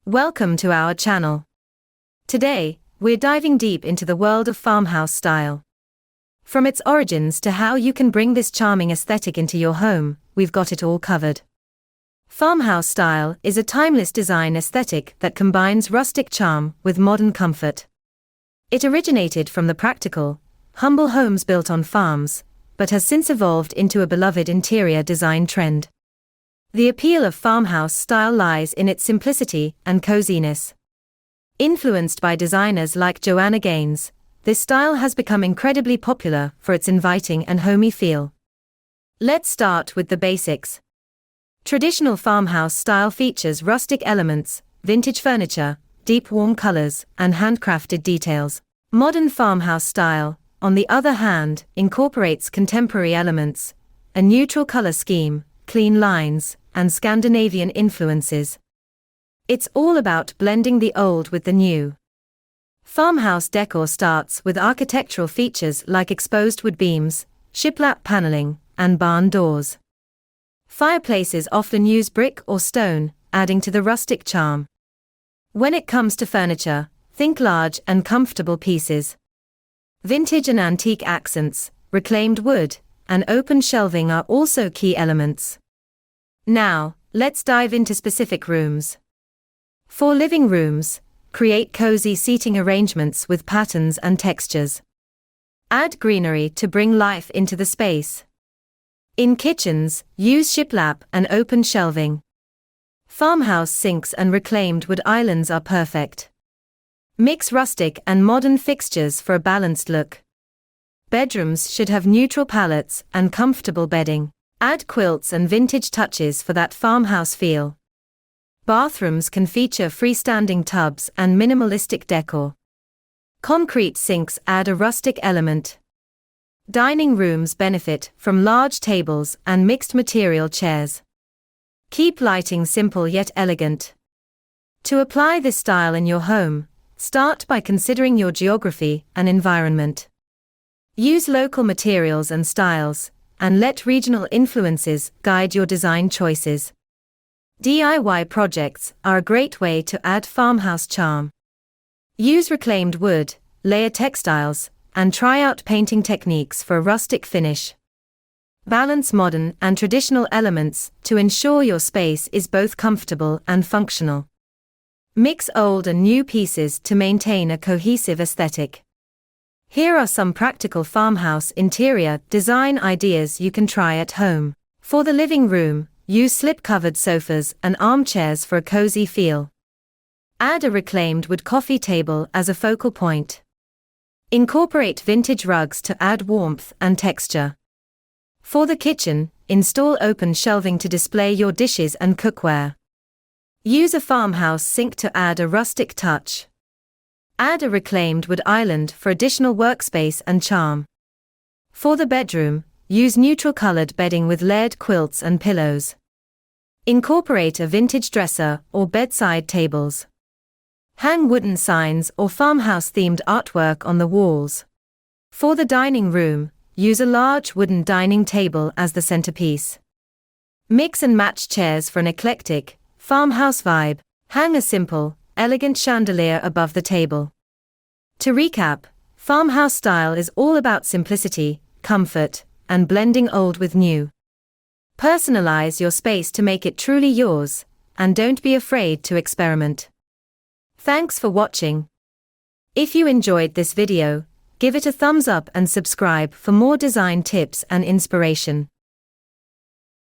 Welcome to our channel. Today, we're diving deep into the world of farmhouse style. From its origins to how you can bring this charming aesthetic into your home, we've got it all covered. Farmhouse style is a timeless design aesthetic that combines rustic charm with modern comfort. It originated from the practical, humble homes built on farms, but has since evolved into a beloved interior design trend. The appeal of farmhouse style lies in its simplicity and coziness. Influenced by designers like Joanna Gaines, this style has become incredibly popular for its inviting and homey feel. Let's start with the basics. Traditional farmhouse style features rustic elements, vintage furniture, deep warm colors, and handcrafted details. Modern farmhouse style, on the other hand, incorporates contemporary elements, a neutral color scheme, clean lines, and Scandinavian influences. It's all about blending the old with the new. Farmhouse decor starts with architectural features like exposed wood beams, shiplap paneling, and barn doors. Fireplaces often use brick or stone, adding to the rustic charm. When it comes to furniture, think large and comfortable pieces. Vintage and antique accents, reclaimed wood, and open shelving are also key elements. Now, let's dive into specific rooms. For living rooms, create cozy seating arrangements with patterns and textures. Add greenery to bring life into the space. In kitchens, use shiplap and open shelving. Farmhouse sinks and reclaimed wood islands are perfect. Mix rustic and modern fixtures for a balanced look. Bedrooms should have neutral palettes and comfortable bedding. Add quilts and vintage touches for that farmhouse feel. Bathrooms can feature freestanding tubs and minimalistic decor. Concrete sinks add a rustic element. Dining rooms benefit from large tables and mixed material chairs. Keep lighting simple yet elegant. To apply this style in your home, start by considering your geography and environment. Use local materials and styles, and let regional influences guide your design choices. DIY projects are a great way to add farmhouse charm. Use reclaimed wood, layer textiles, and try out painting techniques for a rustic finish. Balance modern and traditional elements to ensure your space is both comfortable and functional. Mix old and new pieces to maintain a cohesive aesthetic. Here are some practical farmhouse interior design ideas you can try at home. For the living room, use slip-covered sofas and armchairs for a cozy feel. Add a reclaimed wood coffee table as a focal point. Incorporate vintage rugs to add warmth and texture. For the kitchen, install open shelving to display your dishes and cookware. Use a farmhouse sink to add a rustic touch. Add a reclaimed wood island for additional workspace and charm. For the bedroom, use neutral-colored bedding with layered quilts and pillows. Incorporate a vintage dresser or bedside tables. Hang wooden signs or farmhouse-themed artwork on the walls. For the dining room, use a large wooden dining table as the centerpiece. Mix and match chairs for an eclectic, farmhouse vibe. Hang a simple, elegant chandelier above the table. To recap, farmhouse style is all about simplicity, comfort, and blending old with new. Personalize your space to make it truly yours, and don't be afraid to experiment. Thanks for watching. If you enjoyed this video, give it a thumbs up and subscribe for more design tips and inspiration.